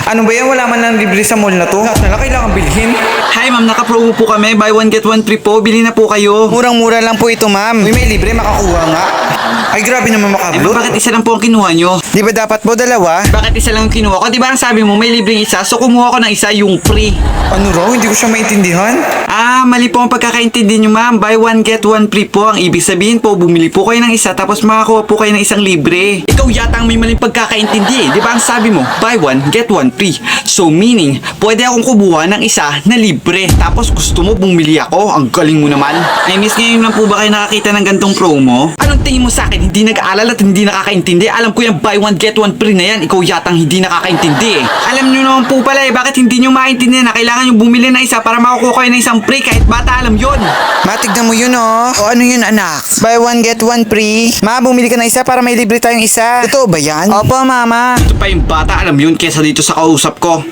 Ano ba yan? Wala man lang libre sa mall na to. Lahat na lang kailangan bilhin. Hi ma'am, naka-promo po kami. Buy one get one free po. Bili na po kayo. Murang-mura lang po ito, ma'am. Uy, may libre, makakuha nga. Ay, grabe naman Eh ma'am, makablot. bakit isa lang po ang kinuha nyo? Di ba dapat po dalawa? Bakit isa lang ang kinuha ko? Di ba ang sabi mo may libreng isa? So kumuha ko ng isa yung free. Ano raw? Hindi ko siya maintindihan. Ah, mali po ang pagkakaintindi nyo ma'am. Buy one get one free po. Ang ibig sabihin po, bumili po kayo ng isa tapos makakuha po kayo ng isang libre. Ikaw yata ang may maling pagkakaintindi eh. Di ba ang sabi mo, buy one get one free. So meaning, pwede akong kubuha ng isa na libre. Tapos gusto mo bumili ako. Ang galing mo naman. Ay miss, ngayon lang po ba kayo nakakita ng gantong promo? Anong tingin mo sa akin? Hindi nag-aalala at hindi nakakaintindi. Alam ko yung buy one get one free na yan. Ikaw yatang hindi nakakaintindi eh. Alam nyo naman po pala eh, bakit hindi nyo maintindihan na kailangan nyo bumili ng isa para makukuha kayo ng isang free kahit bata alam yun. Matignan mo yun, oh. O ano yun, anak? Buy one, get one free. Ma, bumili ka ng isa para may libre tayong isa. Totoo ba yan? Opo, mama. Ito pa yung bata alam yun kesa dito sa kausap ko.